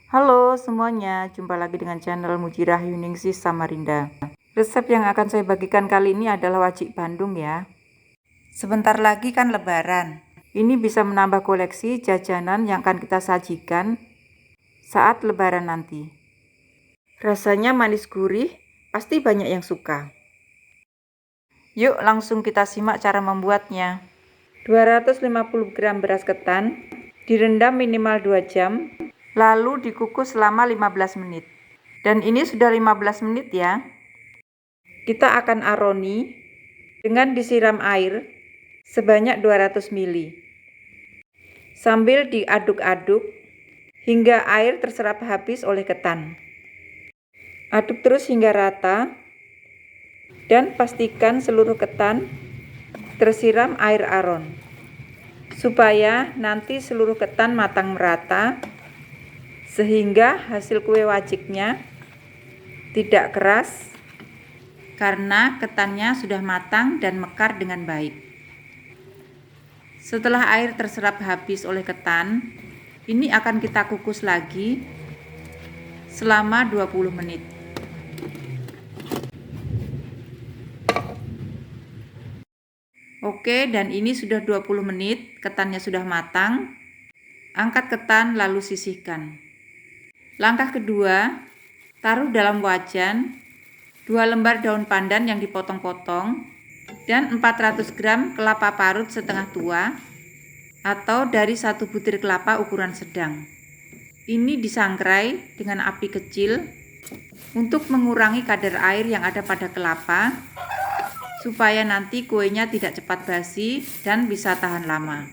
Halo semuanya, jumpa lagi dengan channel Mujirah Yuningsih Samarinda. Resep yang akan saya bagikan kali ini adalah wajik Bandung ya. Sebentar lagi kan lebaran. Ini bisa menambah koleksi jajanan yang akan kita sajikan saat lebaran nanti. Rasanya manis gurih, pasti banyak yang suka. Yuk langsung kita simak cara membuatnya. 250 gram beras ketan direndam minimal 2 jam, lalu dikukus selama 15 menit. Dan ini sudah 15 menit ya. Kita akan aroni dengan disiram air sebanyak 200 ml. Sambil diaduk-aduk hingga air terserap habis oleh ketan. Aduk terus hingga rata dan pastikan seluruh ketan tersiram air aron, supaya nanti seluruh ketan matang merata, sehingga hasil kue wajiknya tidak keras karena ketannya sudah matang dan mekar dengan baik. Setelah air terserap habis oleh ketan, ini akan kita kukus lagi selama 20 menit. Oke, dan ini sudah 20 menit, ketannya sudah matang. Angkat ketan lalu sisihkan. Langkah kedua, taruh dalam wajan 2 lembar daun pandan yang dipotong-potong dan 400 gram kelapa parut setengah tua atau dari 1 butir kelapa ukuran sedang. Ini disangrai dengan api kecil untuk mengurangi kadar air yang ada pada kelapa, supaya nanti kuenya tidak cepat basi dan bisa tahan lama.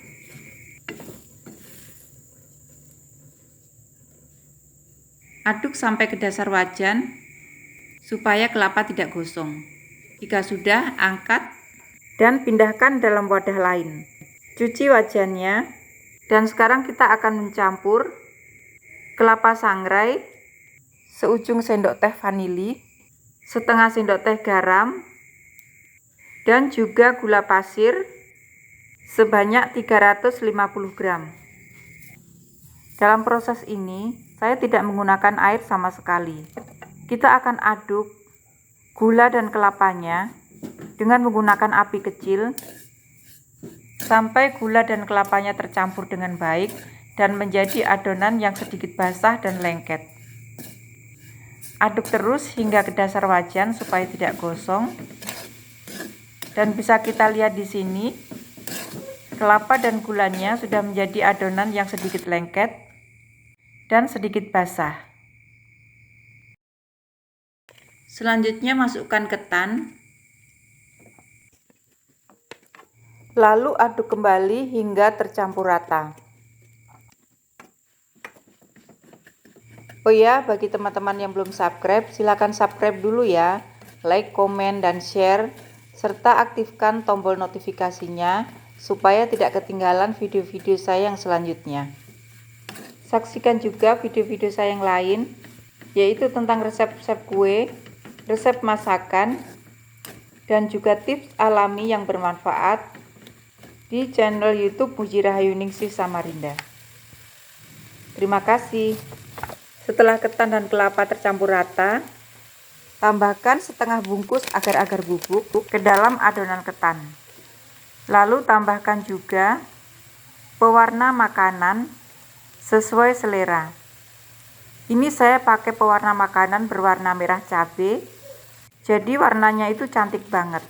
Aduk sampai ke dasar wajan supaya kelapa tidak gosong. Jika sudah, angkat dan pindahkan dalam wadah lain. Cuci wajannya, dan sekarang kita akan mencampur kelapa sangrai seujung sendok teh vanili, setengah sendok teh garam, dan juga gula pasir sebanyak 350 gram. Dalam proses ini, saya tidak menggunakan air sama sekali. Kita akan aduk gula dan kelapanya dengan menggunakan api kecil sampai gula dan kelapanya tercampur dengan baik dan menjadi adonan yang sedikit basah dan lengket. Aduk terus hingga ke dasar wajan supaya tidak gosong. Dan bisa kita lihat di sini, kelapa dan gulanya sudah menjadi adonan yang sedikit lengket dan sedikit basah. Selanjutnya masukkan ketan, lalu aduk kembali hingga tercampur rata. Oh ya, bagi teman-teman yang belum subscribe, silakan subscribe dulu ya. Like, komen, dan share, serta aktifkan tombol notifikasinya supaya tidak ketinggalan video-video saya yang selanjutnya. Saksikan juga video-video saya yang lain, yaitu tentang resep-resep kue, resep masakan, dan juga tips alami yang bermanfaat di channel YouTube Mujirah Yuningsih Samarinda. Terima kasih. Setelah ketan dan kelapa tercampur rata, tambahkan setengah bungkus agar-agar bubuk ke dalam adonan ketan. Lalu tambahkan juga pewarna makanan sesuai selera. Ini saya pakai pewarna makanan berwarna merah cabai, jadi warnanya itu cantik banget.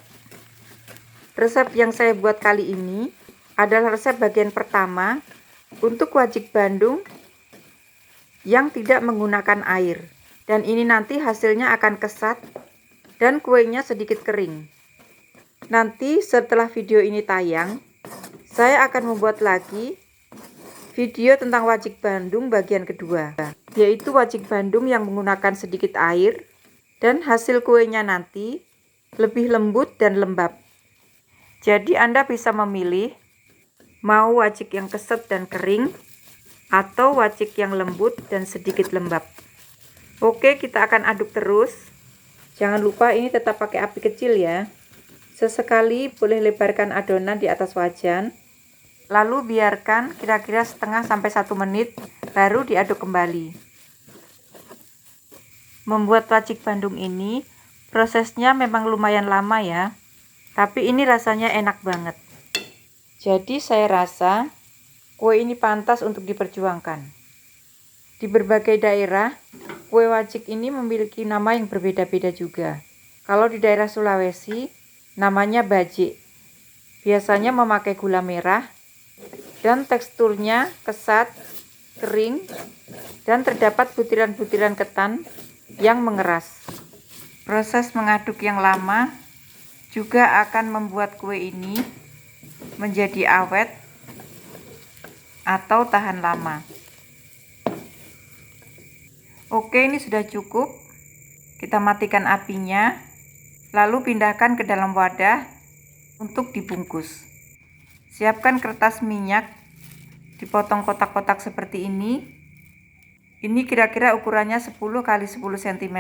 Resep yang saya buat kali ini adalah resep bagian pertama untuk wajik Bandung yang tidak menggunakan air. Dan ini nanti hasilnya akan kesat dan kuenya sedikit kering. Nanti setelah video ini tayang, saya akan membuat lagi video tentang wajik Bandung bagian kedua, yaitu wajik Bandung yang menggunakan sedikit air dan hasil kuenya nanti lebih lembut dan lembab. Jadi Anda bisa memilih mau wajik yang keset dan kering atau wajik yang lembut dan sedikit lembab. Oke, kita akan aduk terus. Jangan lupa ini tetap pakai api kecil ya. Sesekali boleh lebarkan adonan di atas wajan, lalu biarkan kira-kira setengah sampai 1 menit, baru diaduk kembali. Membuat wajik Bandung ini prosesnya memang lumayan lama ya, tapi ini rasanya enak banget. Jadi saya rasa kue ini pantas untuk diperjuangkan. Di berbagai daerah, kue wajik ini memiliki nama yang berbeda-beda juga. Kalau di daerah Sulawesi, namanya bajik. Biasanya memakai gula merah dan teksturnya kesat, kering, dan terdapat butiran-butiran ketan yang mengeras. Proses mengaduk yang lama juga akan membuat kue ini menjadi awet atau tahan lama. Oke, ini sudah cukup. Kita matikan apinya, lalu pindahkan ke dalam wadah untuk dibungkus. Siapkan kertas minyak, dipotong kotak-kotak seperti ini. Ini kira-kira ukurannya 10 x 10 cm.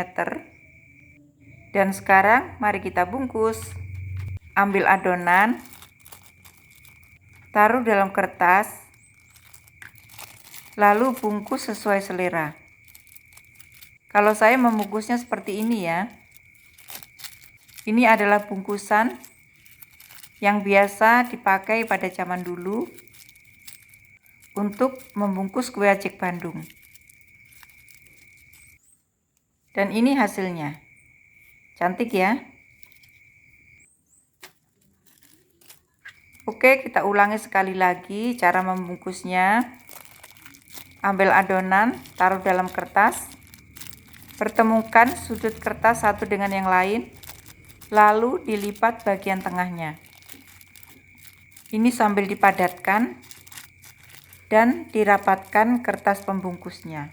Dan sekarang mari kita bungkus. Ambil adonan, taruh dalam kertas, lalu bungkus sesuai selera. Kalau saya membungkusnya seperti ini ya. Ini adalah bungkusan yang biasa dipakai pada zaman dulu untuk membungkus kue wajik Bandung. Dan ini hasilnya. Cantik ya. Oke, kita ulangi sekali lagi cara membungkusnya. Ambil adonan, taruh dalam kertas. Pertemukan sudut kertas satu dengan yang lain, lalu dilipat bagian tengahnya. Ini sambil dipadatkan dan dirapatkan kertas pembungkusnya.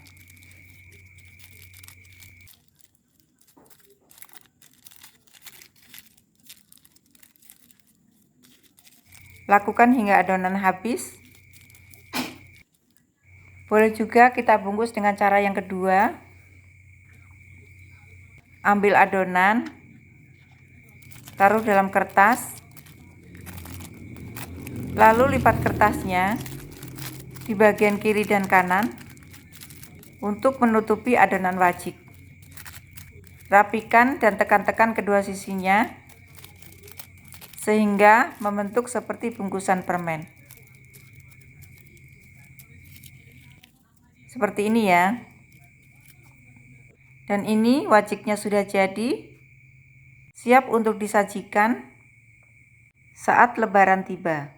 Lakukan hingga adonan habis. Boleh juga kita bungkus dengan cara yang kedua. Ambil adonan, taruh dalam kertas, lalu lipat kertasnya di bagian kiri dan kanan untuk menutupi adonan wajik. Rapikan dan tekan-tekan kedua sisinya sehingga membentuk seperti bungkusan permen. Seperti ini ya. Dan ini wajiknya sudah jadi, siap untuk disajikan saat Lebaran tiba.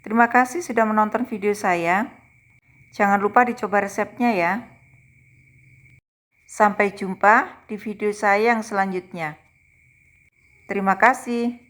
Terima kasih sudah menonton video saya. Jangan lupa dicoba resepnya ya. Sampai jumpa di video saya yang selanjutnya. Terima kasih.